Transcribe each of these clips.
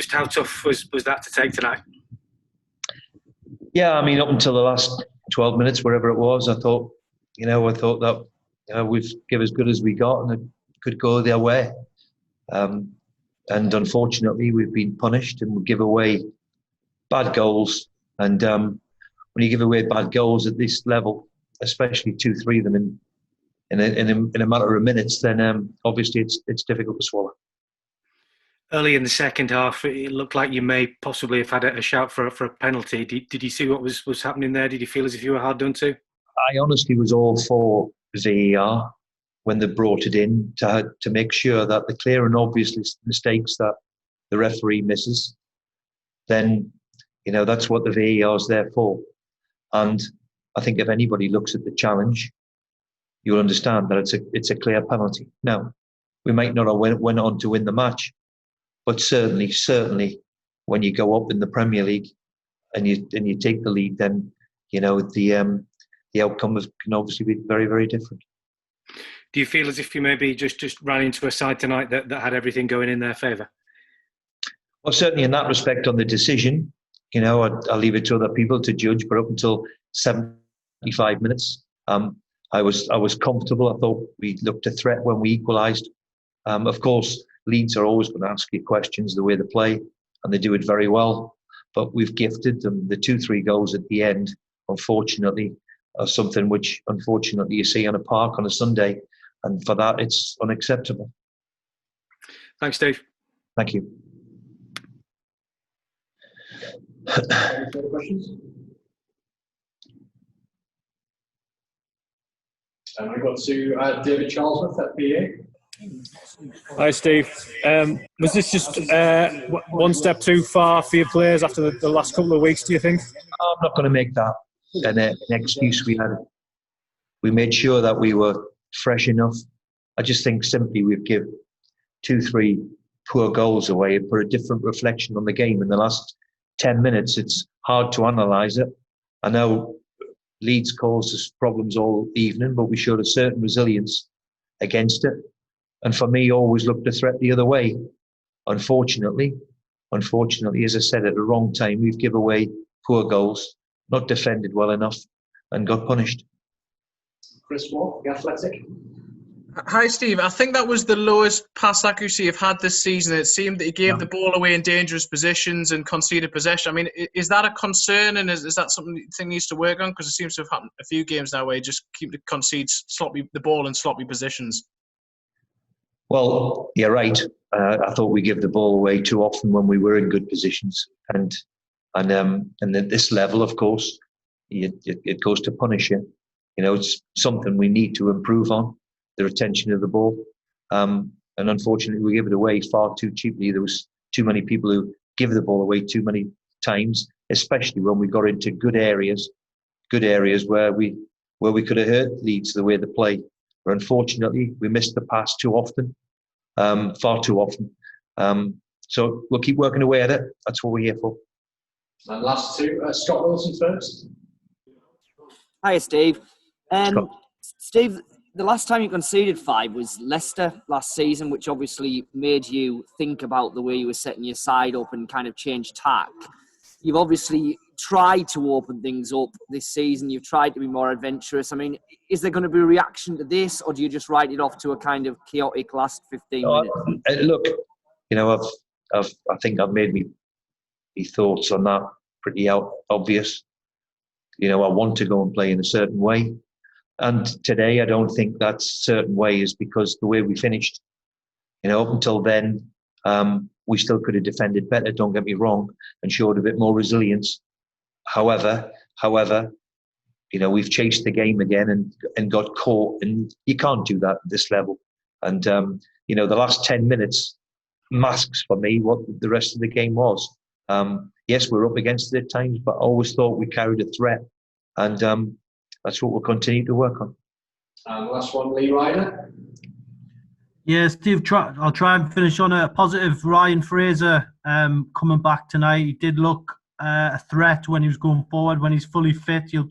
Just how tough was that to take tonight? Yeah, I mean, up until the last 12 minutes, wherever it was, I thought that we've given as good as we got, and it could go their way. And unfortunately, we've been punished, and we give away bad goals. And when you give away bad goals at this level, especially 2-3 of them in a matter of minutes, then obviously it's difficult to swallow. Early in the second half, it looked like you may possibly have had a shout for a penalty. Did you see what was happening there? Did you feel as if you were hard done to? I honestly was all for VAR when they brought it in to make sure that the clear and obvious mistakes that the referee misses, then that's what the VAR is there for. And I think if anybody looks at the challenge, you'll understand that it's a clear penalty. Now, we might not have went on to win the match, but certainly, when you go up in the Premier League and you take the lead, then the outcome can obviously be very, very different. Do you feel as if you maybe just ran into a side tonight that had everything going in their favour? Well, certainly in that respect, on the decision, I'll leave it to other people to judge. But up until 75 minutes, I was comfortable. I thought we looked a threat when we equalised. Of course, Leeds are always going to ask you questions the way they play, and they do it very well. But we've gifted them the 2-3 goals at the end, unfortunately, are something which, unfortunately, you see on a park on a Sunday. And for that, it's unacceptable. Thanks, Dave. Thank you. Any further questions? And we got to David Charlesworth at PA. Hi, Steve. Was this just one step too far for your players after the last couple of weeks, do you think? I'm not going to make that an excuse. We made sure that we were fresh enough. I just think simply we've given 2-3 poor goals away and put a different reflection on the game in the last 10 minutes. It's hard to analyse it. I know Leeds caused us problems all evening, but we showed a certain resilience against it. And for me, always looked a threat the other way. Unfortunately, as I said, at the wrong time, we've given away poor goals, not defended well enough, and got punished. Chris Wall, The Athletic. Hi, Steve. I think that was the lowest pass accuracy you've had this season. It seemed that he gave the ball away in dangerous positions and conceded possession. I mean, is that a concern, and is that something you think needs to work on? Because it seems to have happened a few games now where you just keep concedes the ball in sloppy positions. Well, you're right. I thought we give the ball away too often when we were in good positions, and at this level, of course, it goes to punish you. It's something we need to improve on, the retention of the ball. And unfortunately, we give it away far too cheaply. There was too many people who give the ball away too many times, especially when we got into good areas where we could have hurt Leeds the way they play. But unfortunately, we missed the pass too often, far too often. So we'll keep working away at it. That's what we're here for. And last two, Scott Wilson first. Hi, Steve. Steve, the last time you conceded 5 was Leicester last season, which obviously made you think about the way you were setting your side up and kind of change tack. You've obviously tried to open things up this season. You've tried to be more adventurous. I mean, is there going to be a reaction to this, or do you just write it off to a kind of chaotic last 15 minutes? Look, I think I've made my thoughts on that pretty obvious. I want to go and play in a certain way. And today, I don't think that certain way is because the way we finished. Up until then, we still could have defended better, don't get me wrong, and showed a bit more resilience. However, we've chased the game again and got caught, and you can't do that at this level. And, the last 10 minutes masks for me what the rest of the game was. Yes, we're up against it at times, but I always thought we carried a threat. And that's what we'll continue to work on. And the last one, Lee Ryder. Yeah, Steve, I'll try and finish on a positive. Ryan Fraser coming back tonight. He did look a threat when he was going forward. When he's fully fit, you'll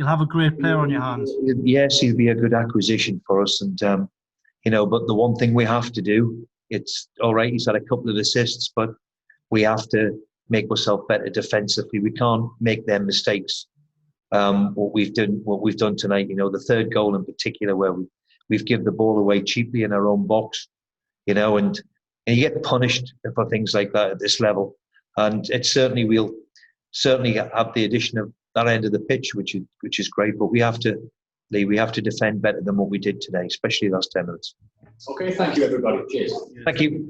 have a great player on your hands. Yes, he'll be a good acquisition for us. And, but the one thing we have to do, it's all right, he's had a couple of assists, but we have to make ourselves better defensively. We can't make their mistakes. What we've done tonight, the third goal in particular, where we've given the ball away cheaply in our own box, and you get punished for things like that at this level. And we'll certainly have the addition of that end of the pitch, which is great. But we have to defend better than what we did today, especially the last 10 minutes. Okay, thank you, everybody. Cheers. Thank you.